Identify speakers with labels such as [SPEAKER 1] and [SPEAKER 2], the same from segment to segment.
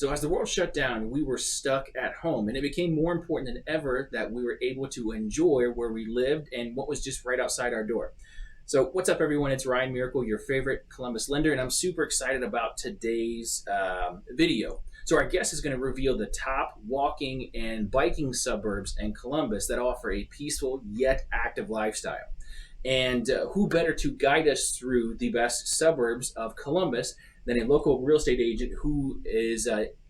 [SPEAKER 1] So as the world shut down, we were stuck at home, and it became more important than ever that we were able to enjoy where we lived and what was just right outside our door. So what's up, everyone? It's Ryan Miracle, your favorite Columbus lender, and I'm super excited about today's video. So our guest is going to reveal the top walking and biking suburbs in Columbus that offer a peaceful yet active lifestyle. And who better to guide us through the best suburbs of Columbus than a local real estate agent who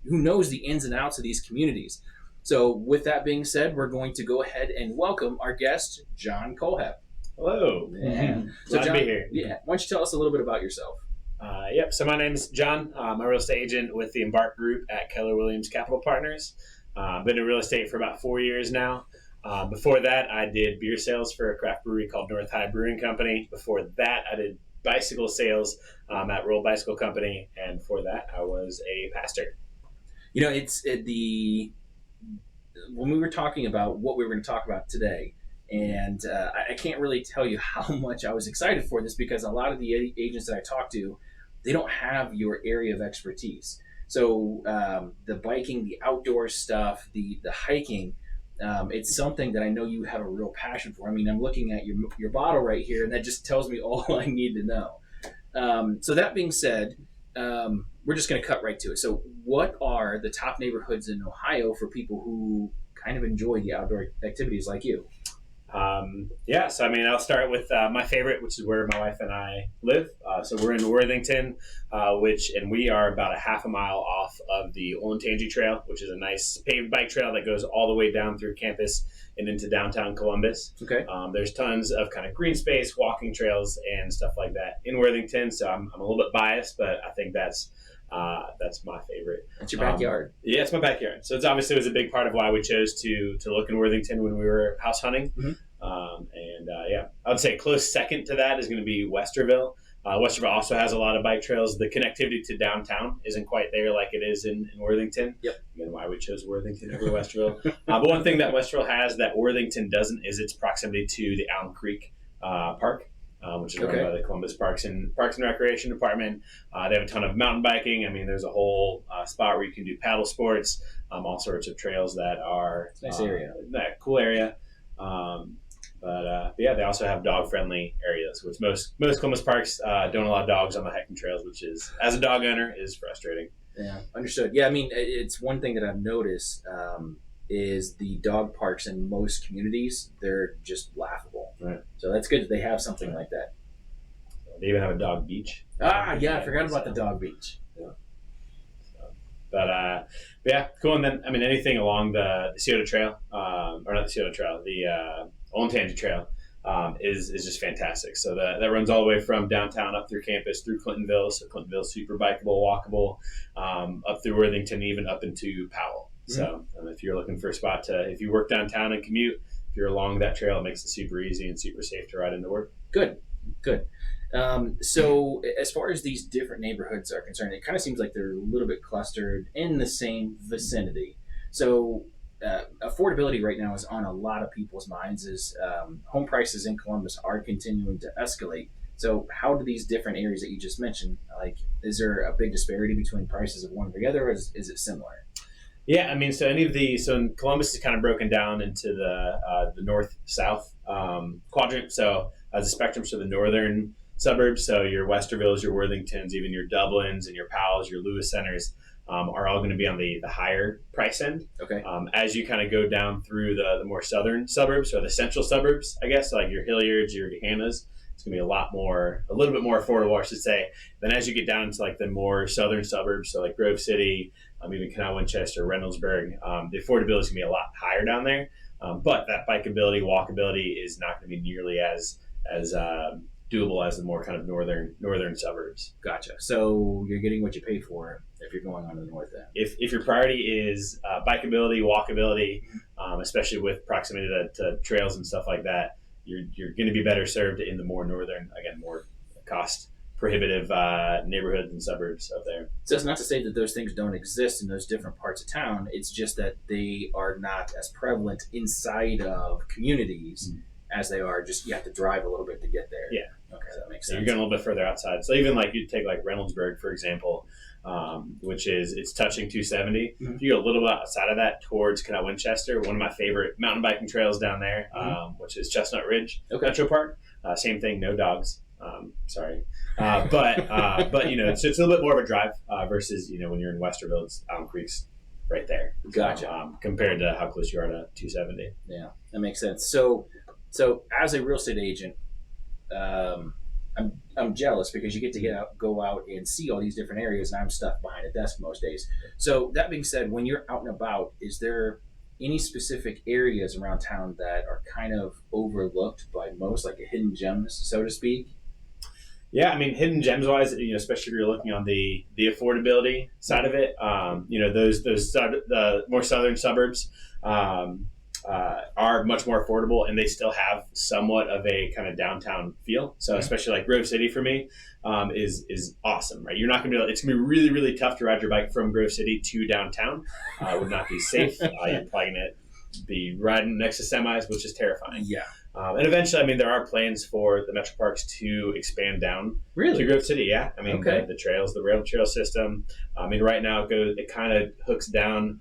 [SPEAKER 1] knows the ins and outs of these communities. So with that being said, we're going to go ahead and welcome our guest, John Kohlhepp.
[SPEAKER 2] Hello.
[SPEAKER 1] Yeah. So
[SPEAKER 2] Glad
[SPEAKER 1] John,
[SPEAKER 2] to be here.
[SPEAKER 1] Yeah. Why don't you tell us a little bit about yourself?
[SPEAKER 2] So my name is John. I'm a real estate agent with the Embark Group at Keller Williams Capital Partners. I've been in real estate for about 4 years now. Before that, I did beer sales for a craft brewery called North High Brewing Company. Before that, I did bicycle sales at Roll Bicycle Company. And before that, I was a pastor.
[SPEAKER 1] You know, when we were talking about what we were going to talk about today, and I can't really tell you how much I was excited for this because a lot of the agents that I talk to, they don't have your area of expertise. So the biking, the outdoor stuff, the hiking, it's something that I know you have a real passion for. I mean, I'm looking at your bottle right here, and that just tells me all I need to know. So that being said, we're just going to cut right to it. So what are the top neighborhoods in Ohio for people who kind of enjoy the outdoor activities like you?
[SPEAKER 2] So I'll start with my favorite, which is where my wife and I live. So we're in Worthington, and we are about a half a mile off of the Olentangy Trail, which is a nice paved bike trail that goes all the way down through campus and into downtown Columbus.
[SPEAKER 1] Okay.
[SPEAKER 2] There's tons of kind of green space, walking trails, and stuff like that in Worthington. So I'm a little bit biased, but I think that's my favorite.
[SPEAKER 1] That's your backyard.
[SPEAKER 2] Yeah, it's my backyard. So it was a big part of why we chose to look in Worthington when we were house hunting.
[SPEAKER 1] Mm-hmm.
[SPEAKER 2] I would say close second to that is going to be Westerville. Westerville also has a lot of bike trails. The connectivity to downtown isn't quite there like it is in Worthington.
[SPEAKER 1] Yep.
[SPEAKER 2] Again, why we chose Worthington over Westerville. But one thing that Westerville has that Worthington doesn't is its proximity to the Allen Creek Park. Which is run by the Columbus Parks and Recreation Department. They have a ton of mountain biking. I mean, there's a whole spot where you can do paddle sports, all sorts of trails that are
[SPEAKER 1] nice area.
[SPEAKER 2] Cool area. They also have dog-friendly areas, which most Columbus parks don't allow dogs on the hiking trails, which is, as a dog owner, is frustrating.
[SPEAKER 1] Yeah, understood. Yeah, I mean, it's one thing that I've noticed is the dog parks in most communities, they're just laughable.
[SPEAKER 2] Right.
[SPEAKER 1] So that's good that they have something like that.
[SPEAKER 2] They even have a dog beach.
[SPEAKER 1] I forgot about the dog beach.
[SPEAKER 2] Yeah. Cool. And then, anything along the Scioto Trail, or not the Scioto Trail, the Olentangy Trail is just fantastic. So that runs all the way from downtown up through campus, through Clintonville. So Clintonville's super bikeable, walkable, up through Worthington, even up into Powell. So if you're looking for a spot if you work downtown and commute, if you're along that trail, it makes it super easy and super safe to ride into work.
[SPEAKER 1] Good. So as far as these different neighborhoods are concerned, it kind of seems like they're a little bit clustered in the same vicinity. So affordability right now is on a lot of people's minds as home prices in Columbus are continuing to escalate. So how do these different areas that you just mentioned, is there a big disparity between prices of one or the other, or is it similar?
[SPEAKER 2] Yeah, so in Columbus is kind of broken down into the north-south quadrant. So as a spectrum, so the northern suburbs, so your Westervilles, your Worthingtons, even your Dublins and your Powells, your Lewis Centers are all going to be on the higher price end.
[SPEAKER 1] Okay.
[SPEAKER 2] As you kind of go down through the more southern suburbs or the central suburbs, I guess, like your Hilliards, your Gahannas, it's going to be a little bit more affordable, I should say. Then as you get down into the more southern suburbs, so like Grove City, even Canal Winchester, Reynoldsburg, the affordability is going to be a lot higher down there. But that bikeability, walkability is not going to be nearly as doable as the more kind of northern suburbs.
[SPEAKER 1] Gotcha. So you're getting what you pay for if you're going on to the north end.
[SPEAKER 2] If your priority is bikeability, walkability, especially with proximity to trails and stuff like that, you're going to be better served in the more northern, again, more cost prohibitive neighborhoods and suburbs up there.
[SPEAKER 1] So it's not to say that those things don't exist in those different parts of town. It's just that they are not as prevalent inside of communities as they are. Just you have to drive a little bit to get there.
[SPEAKER 2] Yeah.
[SPEAKER 1] Okay, that makes
[SPEAKER 2] So
[SPEAKER 1] sense.
[SPEAKER 2] you're going a little bit further outside. So even like you take like Reynoldsburg, for example, which is it's touching 270.
[SPEAKER 1] Mhm.
[SPEAKER 2] If you go a little bit outside of that towards Canal Winchester, one of my favorite mountain biking trails down there, which is Chestnut Ridge Metro Park. Same thing, no dogs. Sorry, but you know it's a little bit more of a drive versus you know when you're in Westerville, it's Alum Creek's right there.
[SPEAKER 1] Gotcha.
[SPEAKER 2] Compared to how close you are to 270.
[SPEAKER 1] Yeah, that makes sense. So as a real estate agent, um, I'm jealous because you get to go out and see all these different areas, and I'm stuck behind a desk most days. So that being said, when you're out and about, is there any specific areas around town that are kind of overlooked by most, like a hidden gems, so to speak?
[SPEAKER 2] Yeah, I mean, hidden gems wise, you know, especially if you're looking on the affordability side of it, you know, the more southern suburbs are much more affordable, and they still have somewhat of a kind of downtown feel. So, especially like Grove City for me is awesome, right? You're not gonna be. It's gonna be really, really tough to ride your bike from Grove City to downtown. It would not be safe. You're probably gonna be riding next to semis, which is terrifying.
[SPEAKER 1] Yeah.
[SPEAKER 2] And eventually, I mean, there are plans for the metro parks to expand down to Grove City. Yeah, I mean, the trails, the rail trail system. I mean, right now it kind of hooks down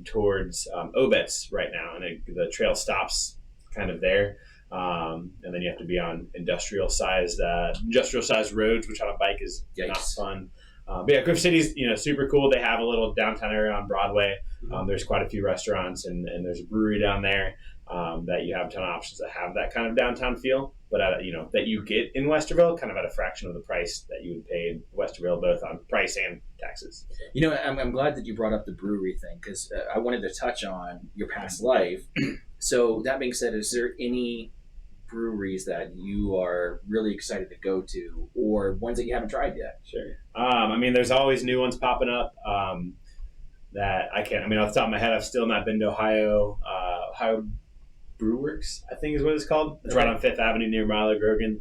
[SPEAKER 2] towards Obetz right now, and the trail stops kind of there, and then you have to be on industrial sized roads, which on a bike is not fun. But yeah, Grove City's super cool. They have a little downtown area on Broadway. There's quite a few restaurants, and there's a brewery down there. That you have a ton of options that have that kind of downtown feel, but that you get in Westerville, kind of at a fraction of the price that you would pay in Westerville, both on price and taxes.
[SPEAKER 1] I'm glad that you brought up the brewery thing because I wanted to touch on your past life. So that being said, is there any breweries that you are really excited to go to, or ones that you haven't tried yet?
[SPEAKER 2] Sure. I mean, there's always new ones popping up. That I can't. I mean, off the top of my head, I've still not been to Ohio. Ohio Brewworks, I think is what it's called. It's right on Fifth Avenue near Milo Grogan.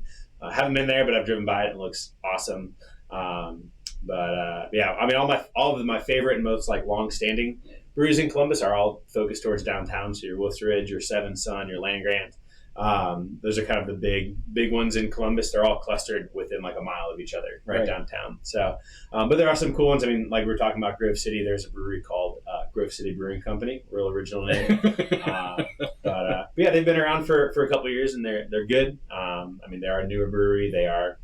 [SPEAKER 2] Haven't been there, but I've driven by it. It looks awesome. Yeah, I mean, all of my favorite and most like long-standing breweries in Columbus are all focused towards downtown. So your Wolf's Ridge, your Seven Sun, your Land Grant. Those are kind of the big ones in Columbus. They're all clustered within like a mile of each other, right downtown. So, but there are some cool ones. I mean, like we were talking about Grove City. There's a brewery called Grove City Brewing Company, real original name. But yeah, they've been around for a couple of years, and they're good. I mean, they are a newer brewery. They are,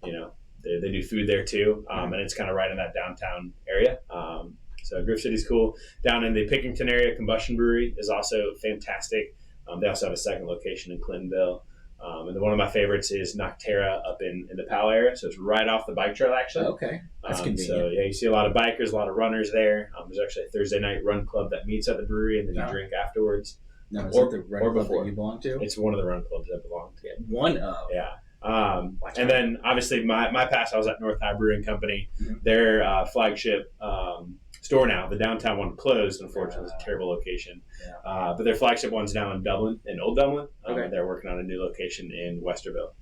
[SPEAKER 2] they do food there too, and it's kind of right in that downtown area. So Grove City's cool. Down in the Pickerington area, Combustion Brewery is also fantastic. They also have a second location in Clintonville. And then one of my favorites is Nocterra up in the Powell area. So it's right off the bike trail, actually.
[SPEAKER 1] Okay. That's convenient.
[SPEAKER 2] So, yeah, you see a lot of bikers, a lot of runners there. There's actually a Thursday night run club that meets at the brewery, and then you drink afterwards.
[SPEAKER 1] No, is it the run club that you belong to?
[SPEAKER 2] It's one of the run clubs I belong to.
[SPEAKER 1] Yeah. One of?
[SPEAKER 2] Yeah. And then, obviously, my past, I was at North High Brewing Company. Mm-hmm. Their flagship store now, the downtown one closed, unfortunately. It's a terrible location. Yeah. But their flagship one's now in Dublin, in Old Dublin. They're working on a new location in Westerville.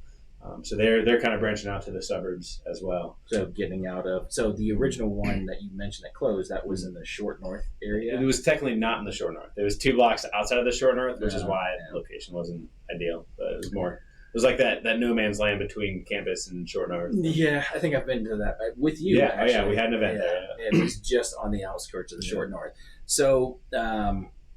[SPEAKER 2] So they're kind of branching out to the suburbs as well.
[SPEAKER 1] So getting out of the original one that you mentioned that closed, that was in the Short North area?
[SPEAKER 2] It was technically not in the Short North. It was 2 blocks outside of the Short North, which is why the location wasn't ideal. But it was more... It was like that no man's land between campus and Short North.
[SPEAKER 1] Yeah, I think I've been to that with you.
[SPEAKER 2] Yeah,
[SPEAKER 1] actually.
[SPEAKER 2] We had an event there.
[SPEAKER 1] Yeah. It was just on the outskirts of the Short North. So,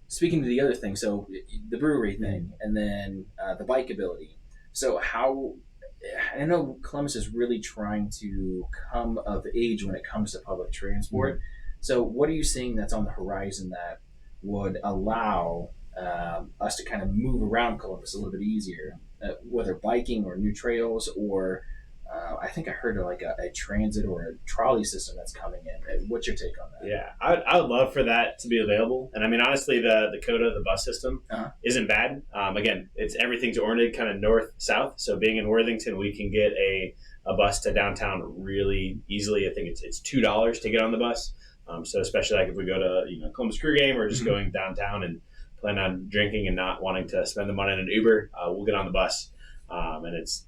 [SPEAKER 1] speaking to the other thing, so the brewery thing, and then the bike ability. So I know Columbus is really trying to come of age when it comes to public transport. Mm-hmm. So what are you seeing that's on the horizon that would allow us to kind of move around Columbus a little bit easier? Whether biking or new trails, or I think I heard like a transit or a trolley system that's coming in. What's your take on that?
[SPEAKER 2] Yeah, I would love for that to be available. And I mean, honestly, the COTA, the bus system, isn't bad. Again, everything's oriented kind of north-south. So being in Worthington, we can get a bus to downtown really easily. I think it's $2 to get on the bus. So especially like if we go to Columbus Crew game or just going downtown and plan on drinking and not wanting to spend the money on an Uber, we'll get on the bus, and it's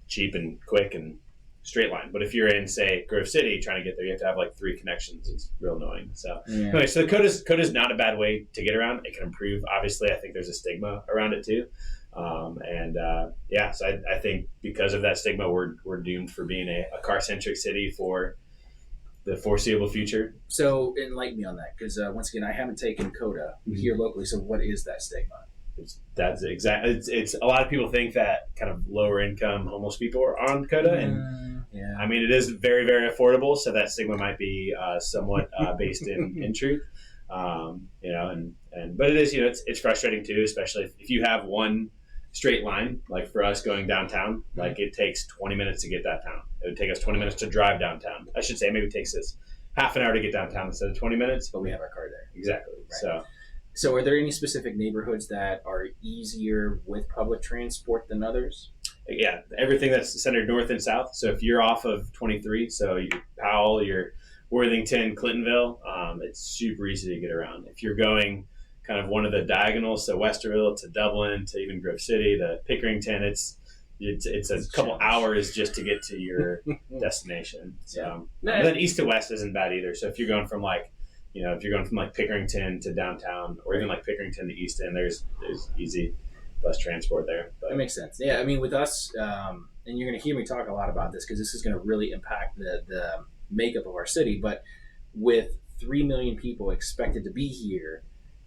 [SPEAKER 2] cheap and quick and straight line. But if you're in, say, Grove City trying to get there, you have to have like 3 connections. It's real annoying. So anyway, so the COTA is not a bad way to get around. It can improve. Obviously, I think there's a stigma around it too. So I think because of that stigma, we're doomed for being a car centric city for the foreseeable future.
[SPEAKER 1] So enlighten me on that, because once again, I haven't taken CODA here locally. So what is that stigma?
[SPEAKER 2] That's exactly. It's a lot of people think that kind of lower income homeless people are on CODA, and
[SPEAKER 1] Yeah.
[SPEAKER 2] I mean it is very very affordable. So that stigma might be somewhat based in truth, but it is it's frustrating too, especially if you have one straight line like for us going downtown. Like it takes 20 minutes to get downtown. It would take us 20 minutes to drive downtown. I should say maybe it takes us half an hour to get downtown instead of 20 minutes.
[SPEAKER 1] But we have our car there.
[SPEAKER 2] Exactly.
[SPEAKER 1] Right. So are there any specific neighborhoods that are easier with public transport than others?
[SPEAKER 2] Yeah, everything that's centered north and south. So if you're off of 23, so you're Powell, you're Worthington, Clintonville, it's super easy to get around. If you're going kind of one of the diagonals, so Westerville to Dublin to even Grove City to Pickerington, it's a couple hours just to get to your destination. So and then east to west isn't bad either. So if you're going from if you're going from like Pickerington to downtown, or even like Pickerington to Easton, there's easy bus transport there. But
[SPEAKER 1] that makes sense. Yeah, I mean, with us, and you're going to hear me talk a lot about this because this is going to really impact the makeup of our city. But with 3 million people expected to be here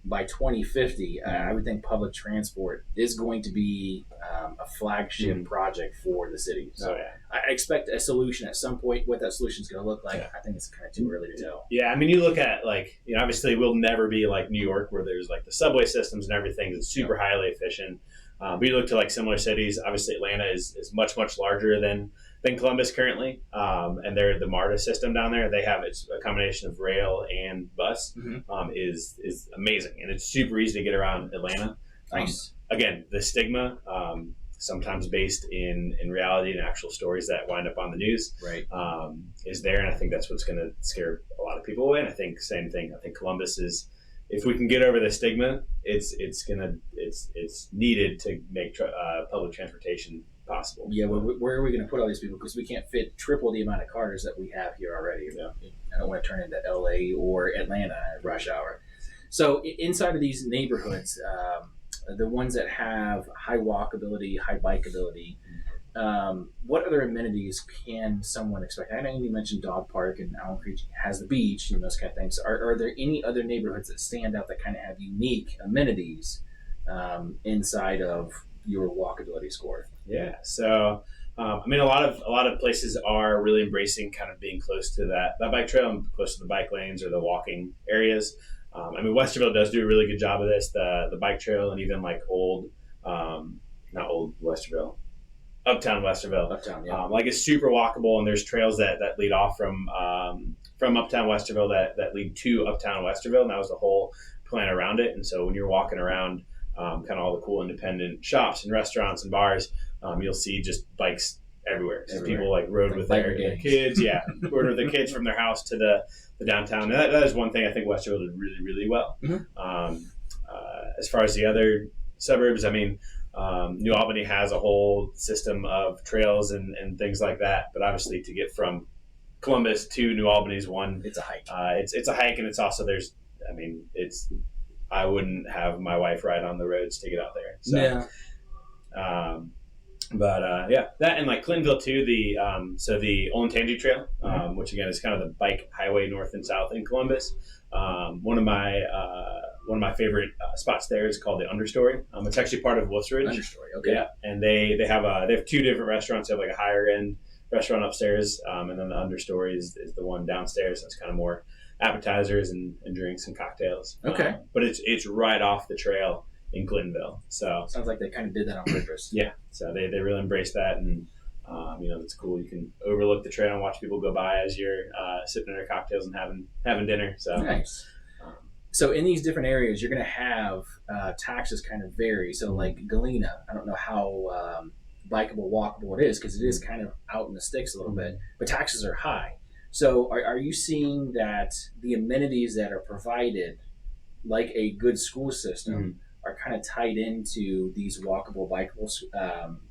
[SPEAKER 1] by 2050, I would think public transport is going to be a flagship project for the city. So I expect a solution at some point. What that solution is going to look like, I think it's kind of too early to tell.
[SPEAKER 2] Yeah, I mean, you look at obviously we'll never be like New York where there's like the subway systems and everything that's super highly efficient. But you look to like similar cities. Obviously, Atlanta is much larger than Columbus currently, and they're the MARTA system down there. They have it's a combination of rail and bus. Is amazing, and it's super easy to get around Atlanta.
[SPEAKER 1] Nice.
[SPEAKER 2] Again, the stigma, sometimes based in reality and actual stories that wind up on the news,
[SPEAKER 1] right,
[SPEAKER 2] is there, and I think that's what's going to scare a lot of people away. And I think same thing. I think Columbus is. If we can get over the stigma, it's needed to make public transportation possible.
[SPEAKER 1] Yeah, well, where are we going to put all these people? Because we can't fit triple the amount of cars that we have here already.
[SPEAKER 2] Yeah.
[SPEAKER 1] I don't want to turn into LA or Atlanta at rush hour. So inside of these neighborhoods, the ones that have high walkability, high bikeability, what other amenities can someone expect? I know you mentioned Dog Park and Allen Creek has the beach and those kind of things. Are there any other neighborhoods that stand out that kind of have unique amenities inside of your walkability score?
[SPEAKER 2] Yeah, so I mean, a lot of places are really embracing kind of being close to that bike trail and close to the bike lanes or the walking areas. I mean, Westerville does do a really good job of this, the bike trail, and even like not old Westerville. Uptown Westerville.
[SPEAKER 1] Uptown, yeah.
[SPEAKER 2] Like it's super walkable, and there's trails that lead off from Uptown Westerville that lead to Uptown Westerville, and that was the whole plan around it. And so when you're walking around kind of all the cool independent shops and restaurants and bars, you'll see just bikes everywhere. So people like rode with their kids, rode with their kids from their house to the downtown. And that is one thing I think Westerville did really, really well. As far as the other suburbs, I mean, New Albany has a whole system of trails and things like that, but obviously to get from Columbus to New Albany is one.
[SPEAKER 1] It's a hike.
[SPEAKER 2] It's a hike, and it's also I wouldn't have my wife ride on the roads to get out there. So, that and like Clintonville too. The Olentangy Trail, which again is kind of the bike highway north and south in Columbus. One of my favorite spots there is called the Understory. It's actually part of Wolf's Ridge.
[SPEAKER 1] Understory, okay.
[SPEAKER 2] Yeah, and they have two different restaurants. They have like a higher end restaurant upstairs, and then the Understory is the one downstairs. That's kind of more appetizers and drinks and cocktails.
[SPEAKER 1] Okay,
[SPEAKER 2] but it's right off the trail in Clintonville. So
[SPEAKER 1] sounds like they kind of did that on purpose.
[SPEAKER 2] Yeah, so they really embraced that, and it's cool. You can overlook the trail and watch people go by as you're sipping their cocktails and having dinner. So
[SPEAKER 1] nice. So in these different areas, you're going to have taxes kind of vary. So like Galena, I don't know how bikeable, walkable it is because it is kind of out in the sticks a little bit, but taxes are high. So are you seeing that the amenities that are provided, like a good school system, are kind of tied into these walkable, bikeable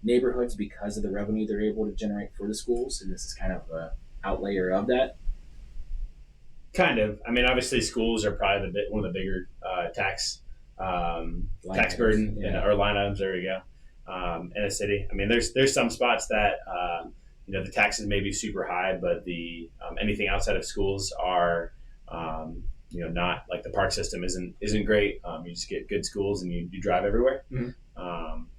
[SPEAKER 1] neighborhoods because of the revenue they're able to generate for the schools? And this is kind of an outlayer of that?
[SPEAKER 2] Kind of. I mean, obviously, schools are probably one of the bigger tax burden or line items. There we go. in a city. I mean, there's some spots that the taxes may be super high, but the anything outside of schools are not like the park system isn't great. You just get good schools and you drive everywhere.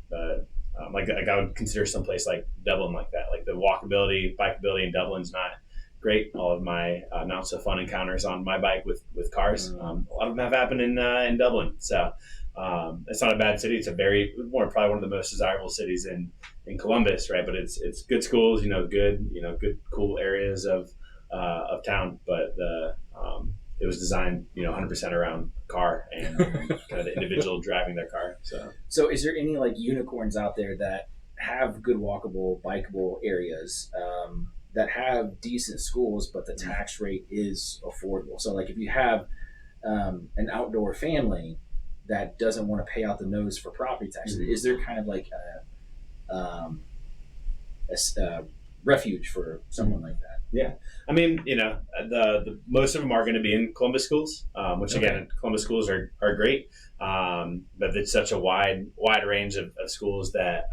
[SPEAKER 2] But like I would consider someplace like Dublin like that. Like the walkability, bikeability in Dublin's not great. All of my not so fun encounters on my bike with cars, a lot of them have happened in Dublin. So it's not a bad city. It's a probably one of the most desirable cities in Columbus, right? But it's good schools, good cool areas of town. But it was designed 100% around car and kind of the individual driving their car.
[SPEAKER 1] So is there any like unicorns out there that have good walkable, bikeable areas? That have decent schools, but the tax rate is affordable. So like if you have an outdoor family that doesn't want to pay out the nose for property taxes, is there kind of like a refuge for someone like that?
[SPEAKER 2] Yeah. I mean, the most of them are going to be in Columbus schools, which again, Columbus schools are great. But it's such a wide range of schools that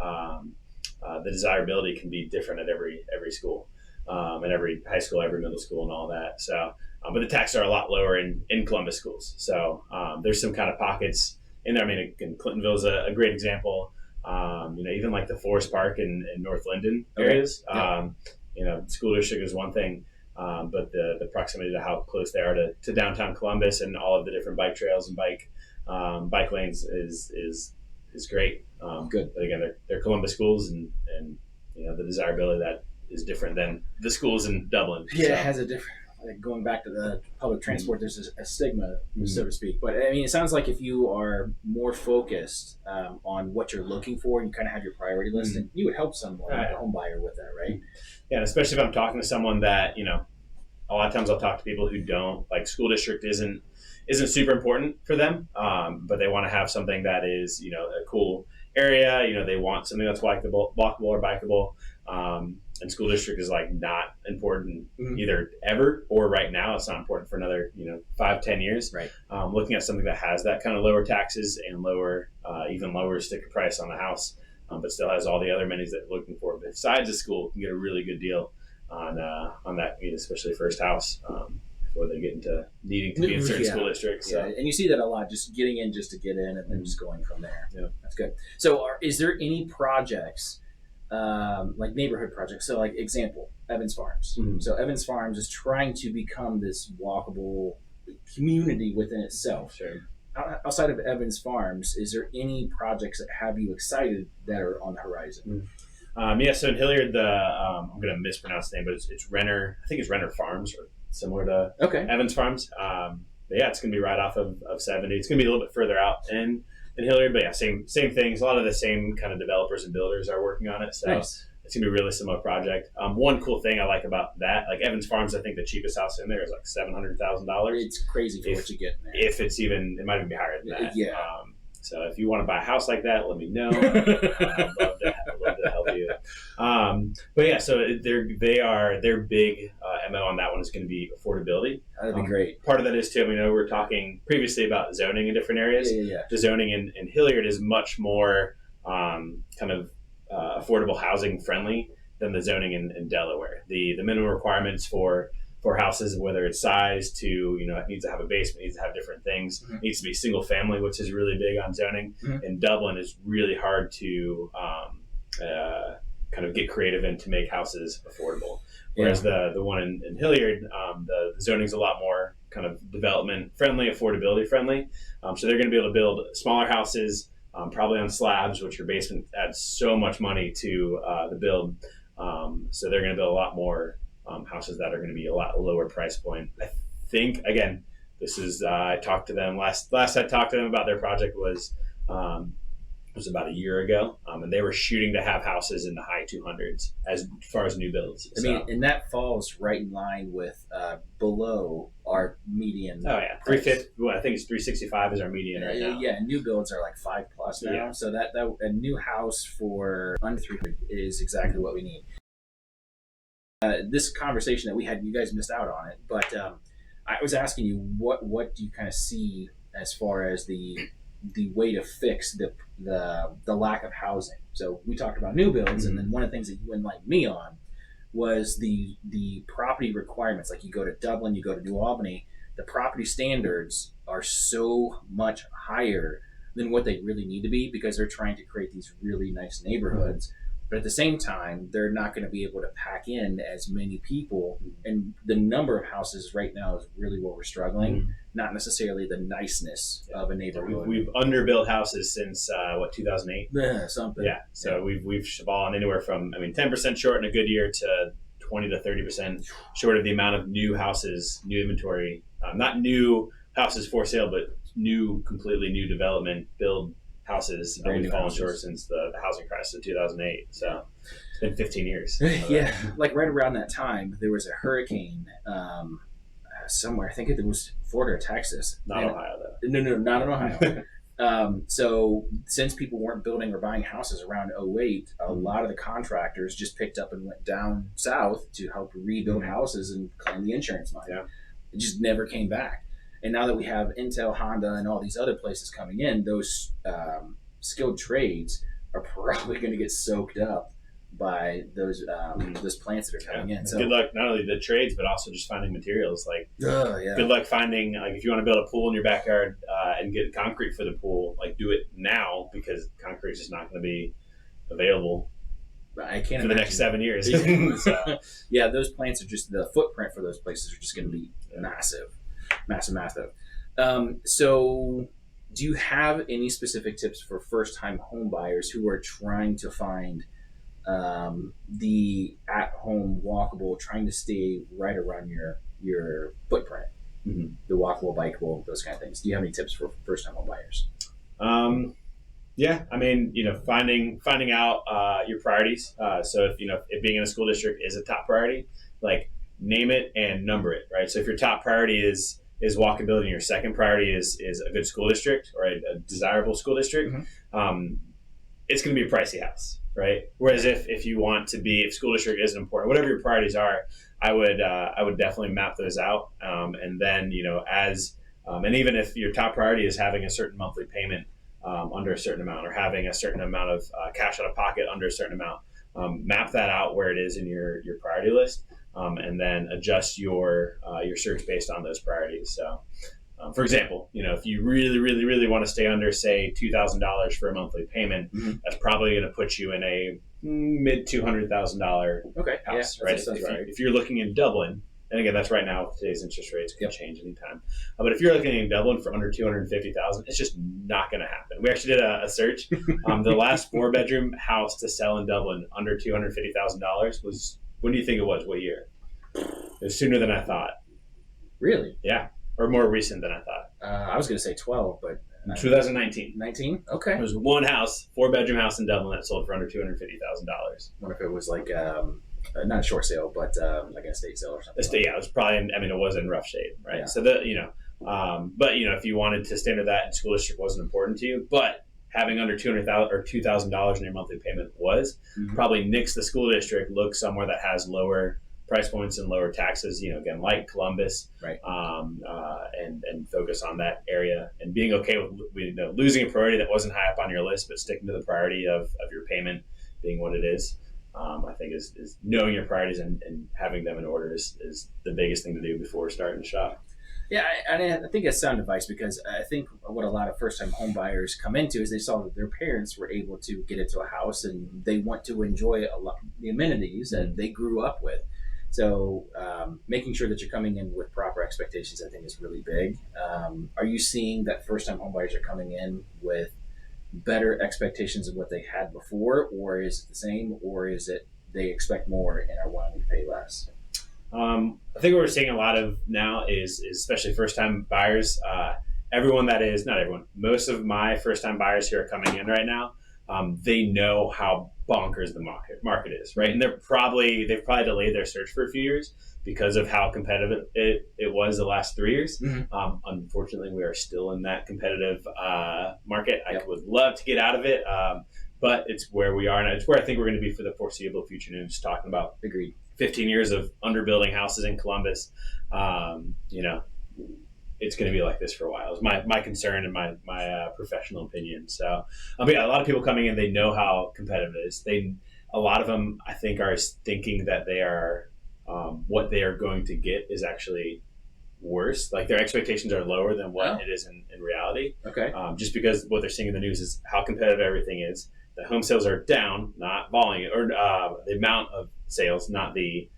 [SPEAKER 2] the desirability can be different at every school. And every high school, every middle school, and all that. So, but the taxes are a lot lower in Columbus schools. So there's some kind of pockets in there. I mean, again, Clintonville is a great example. Even like the Forest Park in North Linden areas. School district is one thing, but the proximity to how close they are to downtown Columbus and all of the different bike trails and bike lanes is great.
[SPEAKER 1] Good.
[SPEAKER 2] But again, they're Columbus schools, and the desirability of that is different than the schools in Dublin.
[SPEAKER 1] Yeah, so. It has a different, like going back to the public transport, there's a stigma, so to speak. But I mean, it sounds like if you are more focused on what you're looking for, and you kind of have your priority list, and you would help someone, like a home buyer, with that, right?
[SPEAKER 2] Yeah, and especially if I'm talking to someone that, a lot of times I'll talk to people who don't, like school district isn't super important for them, but they want to have something that is, a cool area. They want something that's walkable or bikeable. And school district is like not important either ever or right now. It's not important for another 5-10 years.
[SPEAKER 1] Right.
[SPEAKER 2] Looking at something that has that kind of lower taxes and even lower sticker price on the house, but still has all the other amenities that you're looking for besides the school, can get a really good deal on that, especially first house before they get into needing to be in certain school districts. So.
[SPEAKER 1] Yeah, and you see that a lot, just getting in just to get in and then just going from there. Yeah, that's good. So is there any projects like neighborhood projects? So like example, Evans Farms. So Evans Farms is trying to become this walkable community within itself.
[SPEAKER 2] Sure.
[SPEAKER 1] Outside of Evans Farms, is there any projects that have you excited that are on the horizon?
[SPEAKER 2] So in Hilliard, I'm going to mispronounce the name, but it's Renner. I think it's Renner Farms, or similar to Evans Farms. But yeah, it's going to be right off of 70. It's going to be a little bit further out in Hilliard, but yeah, same things. A lot of the same kind of developers and builders are working on it. So
[SPEAKER 1] nice.
[SPEAKER 2] It's going to be a really similar project. One cool thing I like about that, like Evans Farms, I think the cheapest house in there is like $700,000.
[SPEAKER 1] It's crazy for what you get in there.
[SPEAKER 2] If it's even, it might even be higher than that.
[SPEAKER 1] Yeah.
[SPEAKER 2] So if you want to buy a house like that, let me know. I'd love to help you. But yeah, so their big MO on that one is going to be affordability.
[SPEAKER 1] That'd be great.
[SPEAKER 2] Part of that is too. We were talking previously about zoning in different areas.
[SPEAKER 1] Yeah.
[SPEAKER 2] The zoning in Hilliard is much more kind of affordable housing friendly than the zoning in Delaware. The minimum requirements for houses, whether it's size to, it needs to have a basement, needs to have different things, needs to be single family, which is really big on zoning. In Dublin, is really hard to kind of get creative in to make houses affordable. Whereas the one in Hilliard, the zoning's a lot more kind of development friendly, affordability friendly. So they're going to be able to build smaller houses, probably on slabs, which your basement adds so much money to the build. So they're going to build a lot more houses that are going to be a lot lower price point. I think, again, this is I talked to them last I talked to them about their project was about a year ago, and they were shooting to have houses in the high 200s as far as new builds.
[SPEAKER 1] I mean, and that falls right in line with below our median.
[SPEAKER 2] Oh yeah, 350. Well, I think it's 365 is our median right now.
[SPEAKER 1] Yeah, new builds are like 5+ now. Yeah. So that a new house for under 300 is exactly what we need. This conversation that we had, you guys missed out on it, but I was asking you what do you kind of see as far as the the way to fix the lack of housing. So we talked about new builds, and then one of the things that you enlightened me on was the property requirements. Like you go to Dublin, you go to New Albany, the property standards are so much higher than what they really need to be because they're trying to create these really nice neighborhoods. But at the same time, they're not going to be able to pack in as many people. And the number of houses right now is really where we're struggling, not necessarily the niceness of a neighborhood.
[SPEAKER 2] We've underbuilt houses since 2008.
[SPEAKER 1] Yeah, something.
[SPEAKER 2] Yeah, so we've fallen anywhere from 10% short in a good year to 20 to 30% short of the amount of new houses, new inventory, not new houses for sale, but completely new development build houses. We've fallen short since the housing crisis of 2008. So it's been 15 years.
[SPEAKER 1] Yeah, like right around that time, there was a hurricane somewhere. I think it was Florida or Texas.
[SPEAKER 2] Not Ohio, though.
[SPEAKER 1] No, not in Ohio. So since people weren't building or buying houses around 2008, a lot of the contractors just picked up and went down south to help rebuild houses and claim the insurance money.
[SPEAKER 2] Yeah.
[SPEAKER 1] It just never came back. And now that we have Intel, Honda, and all these other places coming in, those skilled trades are probably going to get soaked up by those plants that are coming in. So
[SPEAKER 2] good luck, not only the trades, but also just finding materials. Like,
[SPEAKER 1] yeah.
[SPEAKER 2] Good luck finding, like, if you want to build a pool in your backyard and get concrete for the pool, like, do it now because concrete is just not going to be available.
[SPEAKER 1] I can't
[SPEAKER 2] for the next 7 years.
[SPEAKER 1] So, yeah, those plants are just, the footprint for those places are just going to be massive. So do you have any specific tips for first-time home buyers who are trying to find the at-home walkable, trying to stay right around your footprint, the walkable, bikeable, those kind of things? Do you have any tips for first-time home buyers?
[SPEAKER 2] Yeah, finding out your priorities. So if being in a school district is a top priority, like, name it and number it, right? So if your top priority is walkability and your second priority is a good school district or a desirable school district, it's going to be a pricey house, right? Whereas if you want to be, if school district isn't important, whatever your priorities are, I would definitely map those out. And then, and even if your top priority is having a certain monthly payment under a certain amount, or having a certain amount of cash out of pocket under a certain amount, map that out where it is in your priority list. And then adjust your search based on those priorities. So, for example, if you really, really, really want to stay under, say, $2,000 for a monthly payment, that's probably going to put you in a mid $200,000 house, right? If you're looking in Dublin, and again, that's right now with today's interest rates, it can change anytime. But if you're looking in Dublin for under $250,000, it's just not going to happen. We actually did a search. The last 4-bedroom house to sell in Dublin under $250,000 was. When do you think it was? What year? It was sooner than I thought.
[SPEAKER 1] Really?
[SPEAKER 2] Yeah. Or more recent than I thought.
[SPEAKER 1] I was going to say 12, but...
[SPEAKER 2] 2019.
[SPEAKER 1] 19? Okay.
[SPEAKER 2] There was one house, 4-bedroom house in Dublin that sold for under $250,000.
[SPEAKER 1] What if it was like, not a short sale, but like an estate sale or something?
[SPEAKER 2] Yeah, it was probably, it was in rough shape, right?
[SPEAKER 1] Yeah.
[SPEAKER 2] So, but, if you wanted to stay under that and school district wasn't important to you, but having under $200,000 or $2,000 in your monthly payment was, probably nix the school district, look somewhere that has lower price points and lower taxes, again, like Columbus,
[SPEAKER 1] right?
[SPEAKER 2] And focus on that area and being okay with losing a priority that wasn't high up on your list, but sticking to the priority of your payment being what it is. I think is knowing your priorities and having them in order is the biggest thing to do before starting to shop.
[SPEAKER 1] Yeah, I think that's sound advice, because I think what a lot of first-time home buyers come into is they saw that their parents were able to get into a house and they want to enjoy a lot the amenities that they grew up with. So making sure that you're coming in with proper expectations, I think, is really big. Are you seeing that first-time home buyers are coming in with better expectations of what they had before, or is it the same, or is it they expect more and are wanting to pay less?
[SPEAKER 2] I think what we're seeing a lot of now is especially first-time buyers. Everyone that is, not everyone, most of my first-time buyers who are coming in right now, they know how bonkers the market is, right? And they've probably delayed their search for a few years because of how competitive it was the last 3 years. Unfortunately, we are still in that competitive market. I would love to get out of it, but it's where we are, and it's where I think we're going to be for the foreseeable future. And just talking about 15 years of underbuilding houses in Columbus, it's going to be like this for a while. Is my concern and my professional opinion. So, yeah, a lot of people coming in, they know how competitive it is. A lot of them, I think, are thinking that they are what they are going to get is actually worse. Like their expectations are lower than what it is in reality.
[SPEAKER 1] Okay.
[SPEAKER 2] Just because what they're seeing in the news is how competitive everything is. The home sales are down, not volume, or the amount of sales, not the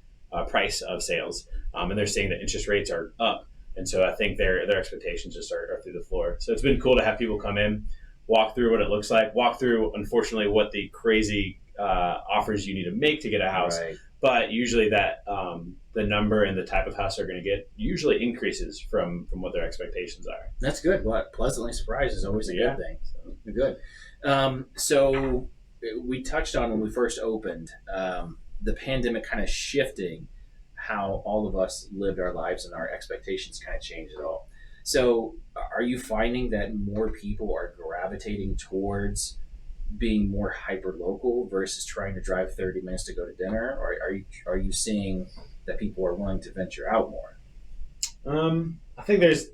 [SPEAKER 2] price of sales. And they're seeing that interest rates are up. And so I think their expectations just are through the floor. So it's been cool to have people come in, walk through what it looks like, walk through, unfortunately, what the crazy offers you need to make to get a house.
[SPEAKER 1] Right.
[SPEAKER 2] But usually that the number and the type of house they're going to get usually increases from what their expectations are.
[SPEAKER 1] That's good. What pleasantly surprised is always a good thing. So, good. So we touched on when we first opened the pandemic kind of shifting how all of us lived our lives and our expectations kind of changed it all. So are you finding that more people are gravitating towards being more hyper local versus trying to drive 30 minutes to go to dinner, or are you seeing that people are willing to venture out more?
[SPEAKER 2] I think there's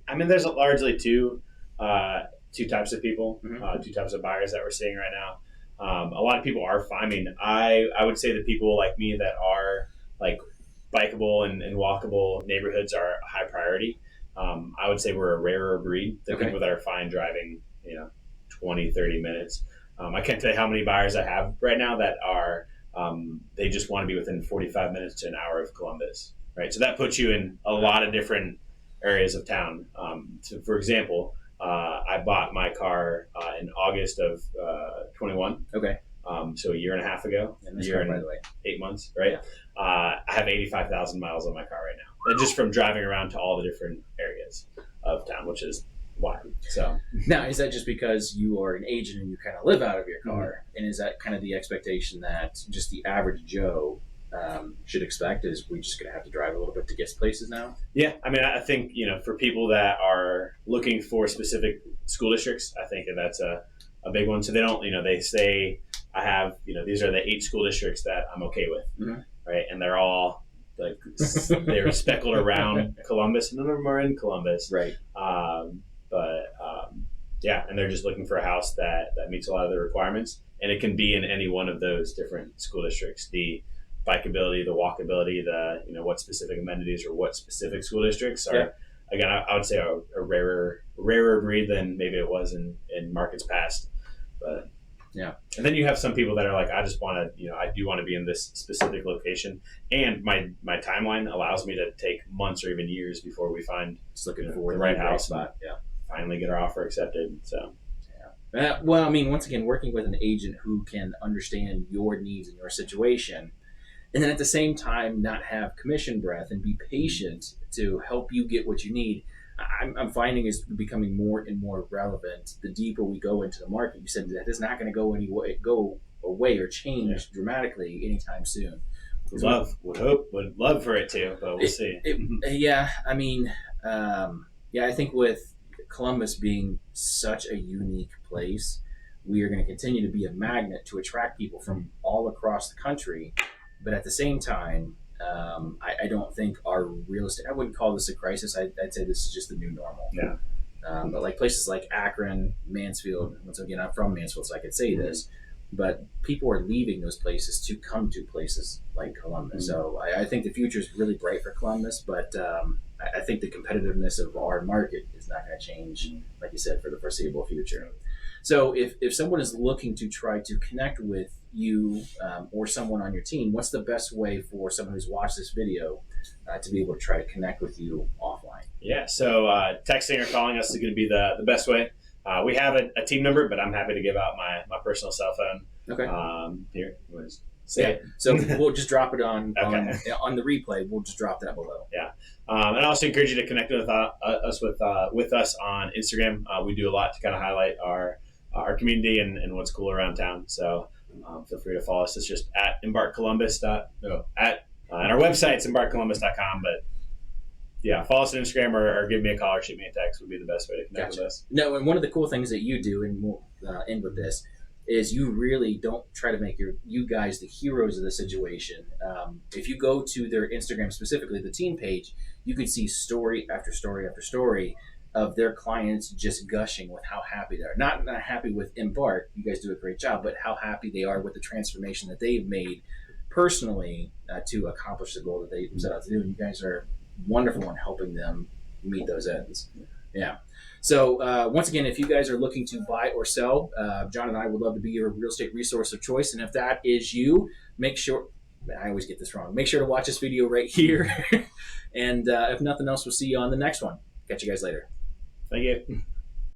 [SPEAKER 2] largely two types of people, two types of buyers that we're seeing right now. A lot of people are fine. I mean, I would say that people like me that are like bikeable and walkable neighborhoods are a high priority. I would say we're a rarer breed. The people that are fine driving, 20, 30 minutes. I can't tell you how many buyers I have right now that are, they just want to be within 45 minutes to an hour of Columbus, right? So that puts you in a lot of different areas of town. So for example, I bought my car in August of 21.
[SPEAKER 1] Okay.
[SPEAKER 2] So a year and a half ago,
[SPEAKER 1] a year and
[SPEAKER 2] 8 months, right? Yeah. I have 85,000 miles on my car right now, and just from driving around to all the different areas of town, which is wild. So
[SPEAKER 1] now, is that just because you are an agent and you kind of live out of your car, and is that kind of the expectation that just the average Joe should expect? Is we just going to have to drive a little bit to get places now?
[SPEAKER 2] Yeah, I mean, I think for people that are looking for specific school districts, I think that's a big one. So they don't, they say, I have, these are the 8 school districts that I'm okay with, right? And they're all like they're speckled around Columbus, and none of them are in Columbus,
[SPEAKER 1] right?
[SPEAKER 2] Yeah, and they're just looking for a house that meets a lot of the requirements, and it can be in any one of those different school districts. The bikeability, the walkability, the what specific amenities or what specific school districts are. Yeah. Again, I would say a rarer breed than maybe it was in markets past, but.
[SPEAKER 1] Yeah.
[SPEAKER 2] And then you have some people that are like, I just want to, I do want to be in this specific location. And my timeline allows me to take months or even years before we find
[SPEAKER 1] looking for
[SPEAKER 2] the right house
[SPEAKER 1] spot. Yeah.
[SPEAKER 2] Finally get our offer accepted. So,
[SPEAKER 1] yeah. Well, I mean, once again, working with an agent who can understand your needs and your situation, and then at the same time, not have commission breath and be patient to help you get what you need. I'm finding is becoming more and more relevant the deeper we go into the market. You said that it's not going to go away or change dramatically anytime soon.
[SPEAKER 2] Would love for it to, but we'll see.
[SPEAKER 1] I mean, I think with Columbus being such a unique place, we are going to continue to be a magnet to attract people from all across the country. But at the same time, I don't think our real estate, I wouldn't call this a crisis. I'd say this is just the new normal.
[SPEAKER 2] Yeah.
[SPEAKER 1] But like places like Akron, Mansfield, once again, I'm from Mansfield, so I could say this, but people are leaving those places to come to places like Columbus. So I think the future is really bright for Columbus, but I think the competitiveness of our market is not going to change, like you said, for the foreseeable future. So if someone is looking to try to connect with you or someone on your team, what's the best way for someone who's watched this video to be able to try to connect with you offline?
[SPEAKER 2] Yeah, so texting or calling us is going to be the best way. We have a team number, but I'm happy to give out my personal cell phone.
[SPEAKER 1] Okay.
[SPEAKER 2] Here.
[SPEAKER 1] So we'll just drop it on the replay. We'll just drop that below.
[SPEAKER 2] Yeah. And I also encourage you to connect with us on Instagram. We do a lot to kind of highlight our community and what's cool around town. So feel free to follow us. It's just at EmbarkColumbus. And our website's embarkcolumbus.com. But yeah, follow us on Instagram or give me a call or shoot me a text would be the best way to connect with us.
[SPEAKER 1] No, and one of the cool things that you do, and we'll end with this, is you really don't try to make you guys the heroes of the situation. If you go to their Instagram, specifically the team page, you can see story after story after story of their clients just gushing with how happy they are. Not happy with Embark, you guys do a great job, but how happy they are with the transformation that they've made personally to accomplish the goal that they set out to do. And you guys are wonderful in helping them meet those ends. Yeah. So once again, if you guys are looking to buy or sell, John and I would love to be your real estate resource of choice. And if that is you, make sure, I always get this wrong, make sure to watch this video right here. And if nothing else, we'll see you on the next one. Catch you guys later.
[SPEAKER 2] Thank you.